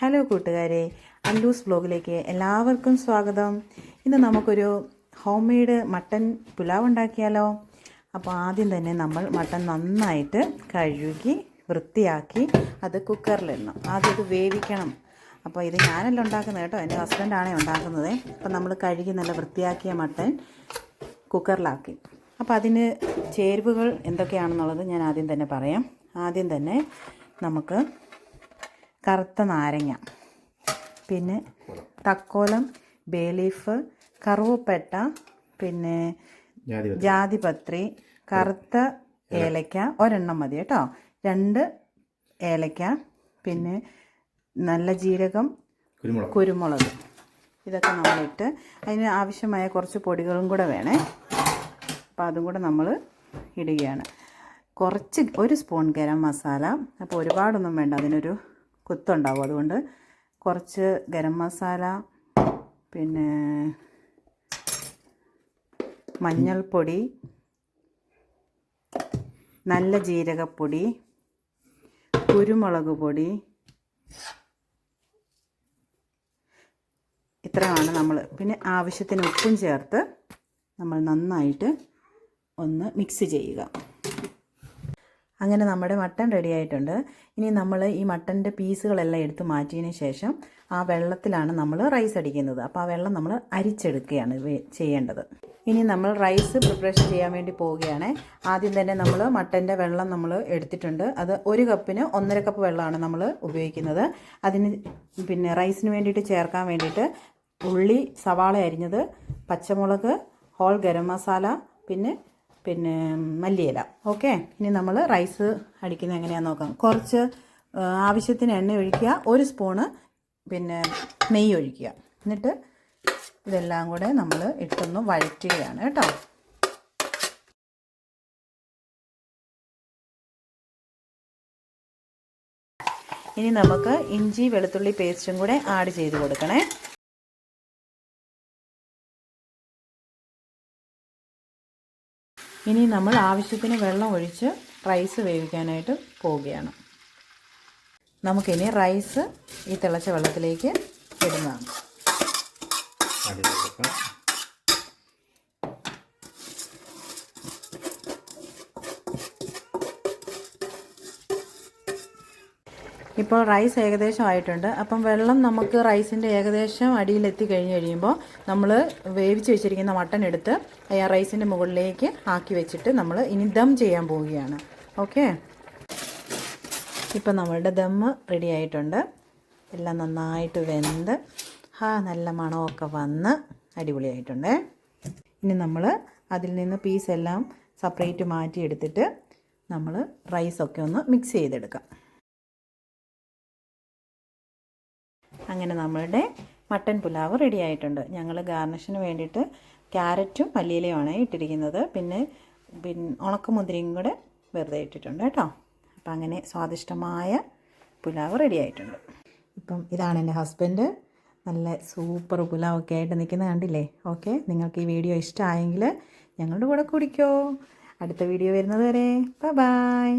Hello കൂട്ടുകാരെ, അല്ലൂസ് വ്ലോഗിലേക്ക് എല്ലാവർക്കും സ്വാഗതം. ഇന്ന് നമുക്കൊരു ഹോം മെയ്ഡ് മട്ടൻ പുലാവ് ഉണ്ടാക്കിയാലോ. അപ്പോൾ ആദ്യം തന്നെ നമ്മൾ മട്ടൻ നന്നായിട്ട് കഴുകി വൃത്തിയാക്കി അത് കുക്കറിലിടണം. ആദ്യം ഇത് വേവിക്കണം. അപ്പോൾ ഇത് ഞാനല്ല ഉണ്ടാക്കുന്നത് കേട്ടോ, എൻ്റെ ഹസ്ബൻഡാണേ ഉണ്ടാക്കുന്നത്. അപ്പോൾ നമ്മൾ കഴുകി നല്ല വൃത്തിയാക്കിയ മട്ടൻ കുക്കറിലാക്കി. അപ്പോൾ അതിന് ചേരുവകൾ എന്തൊക്കെയാണെന്നുള്ളത് ഞാൻ ആദ്യം തന്നെ പറയാം. ആദ്യം തന്നെ നമുക്ക് കറുത്ത നാരങ്ങ, പിന്നെ തക്കോലം, ബേ ലീഫ്, കറുവപ്പട്ട, പിന്നെ ജാതിപത്രി, കറുത്ത ഏലക്ക ഒരെണ്ണം മതി കേട്ടോ, 2 ഏലക്ക, പിന്നെ നല്ല ജീരകം, കുരുമുളക്, ഇതൊക്കെ നമ്മളിട്ട് അതിന് ആവശ്യമായ കുറച്ച് പൊടികളും കൂടെ വേണേ. അപ്പോൾ അതും കൂടെ നമ്മൾ ഇടുകയാണ്. കുറച്ച് 1 സ്പൂൺ ഗരം മസാല. അപ്പോൾ ഒരുപാടൊന്നും വേണ്ട, അതിനൊരു കുത്തുണ്ടാവും. അതുകൊണ്ട് കുറച്ച് ഗരം മസാല, പിന്നെ മഞ്ഞൾപ്പൊടി, നല്ല ജീരകപ്പൊടി, കുരുമുളക് പൊടി, ഇത്രയാണ് നമ്മൾ. പിന്നെ ആവശ്യത്തിന് ഉപ്പും ചേർത്ത് നമ്മൾ നന്നായിട്ട് ഒന്ന് മിക്സ് ചെയ്യുക. അങ്ങനെ നമ്മുടെ മട്ടൻ റെഡി ആയിട്ടുണ്ട്. ഇനി നമ്മൾ ഈ മട്ടൻ്റെ പീസുകളെല്ലാം എടുത്ത് മാറ്റിയതിന് ശേഷം ആ വെള്ളത്തിലാണ് നമ്മൾ റൈസ് അടിക്കുന്നത്. അപ്പോൾ ആ വെള്ളം നമ്മൾ അരിച്ചെടുക്കുകയാണ് ചെയ്യേണ്ടത്. ഇനി നമ്മൾ റൈസ് പ്രിപ്പറേഷൻ ചെയ്യാൻ വേണ്ടി പോവുകയാണ്. ആദ്യം തന്നെ നമ്മൾ മട്ടൻ്റെ വെള്ളം നമ്മൾ എടുത്തിട്ടുണ്ട്. അത് 1 കപ്പിന് 1.5 കപ്പ് വെള്ളമാണ് നമ്മൾ ഉപയോഗിക്കുന്നത്. അതിന് പിന്നെ റൈസിന് വേണ്ടിയിട്ട് ചേർക്കാൻ വേണ്ടിയിട്ട് ഉള്ളി, സവാള അരിഞ്ഞത്, പച്ചമുളക്, ഹോൾ ഗരം മസാല, പിന്നെ മല്ലിയില. ഓക്കെ, ഇനി നമ്മൾ റൈസ് അടിക്കുന്നത് എങ്ങനെയാണെന്ന് നോക്കാം. കുറച്ച് ആവശ്യത്തിന് എണ്ണ ഒഴിക്കുക, 1 സ്പൂണ് പിന്നെ നെയ്യ് ഒഴിക്കുക. എന്നിട്ട് ഇതെല്ലാം കൂടെ നമ്മൾ ഇട്ടൊന്ന് വഴറ്റുകയാണ് കേട്ടോ. ഇനി നമുക്ക് ഇഞ്ചി വെളുത്തുള്ളി പേസ്റ്റും കൂടെ ആഡ് ചെയ്ത് കൊടുക്കണേ. ഇനി നമ്മൾ ആവശ്യത്തിന് വെള്ളം ഒഴിച്ച് റൈസ് വേവിക്കാനായിട്ട് പോവുകയാണ്. നമുക്കിനി റൈസ് ഈ തിളച്ച വെള്ളത്തിലേക്ക് ഇടുന്നതാണ്. ഇപ്പോൾ റൈസ് ഏകദേശം ആയിട്ടുണ്ട്. അപ്പം വെള്ളം നമുക്ക് റൈസിൻ്റെ ഏകദേശം അടിയിലെത്തി കഴിയുമ്പോൾ നമ്മൾ വേവിച്ച് വെച്ചിരിക്കുന്ന മട്ടൻ എടുത്ത് റൈസിൻ്റെ മുകളിലേക്ക് ആക്കി വെച്ചിട്ട് നമ്മൾ ഇനി ദം ചെയ്യാൻ പോവുകയാണ്. ഓക്കെ, ഇപ്പം നമ്മളുടെ ദം റെഡി ആയിട്ടുണ്ട്. എല്ലാം നന്നായിട്ട് വെന്ത് നല്ല മണമൊക്കെ വന്ന് അടിപൊളിയായിട്ടുണ്ട്. ഇനി നമ്മൾ അതിൽ നിന്ന് പീസെല്ലാം സെപ്പറേറ്റ് മാറ്റിയെടുത്തിട്ട് നമ്മൾ റൈസൊക്കെ ഒന്ന് മിക്സ് ചെയ്തെടുക്കാം. അങ്ങനെ നമ്മളുടെ മട്ടൻ പുലാവ് റെഡി ആയിട്ടുണ്ട്. ഞങ്ങൾ ഗാർണിഷിന് വേണ്ടിയിട്ട് ക്യാരറ്റും മല്ലിയിലയുമാണ് ഇട്ടിരിക്കുന്നത്. പിന്നെ ഉണക്കമുന്തിരിയും കൂടെ വെറുതെ ഇട്ടിട്ടുണ്ട് കേട്ടോ. അപ്പം അങ്ങനെ സ്വാദിഷ്ടമായ പുലാവ് റെഡി ആയിട്ടുണ്ട്. ഇപ്പം ഇതാണ് എൻ്റെ ഹസ്ബൻഡ്. നല്ല സൂപ്പർ പുലാവൊക്കെ ആയിട്ട് നിൽക്കുന്നത് കണ്ടില്ലേ. ഓക്കെ, നിങ്ങൾക്ക് ഈ വീഡിയോ ഇഷ്ടമായെങ്കിൽ ഞങ്ങളുടെ കൂടെ കുടിക്കോ. അടുത്ത വീഡിയോ വരുന്നത് വരെ ബൈ.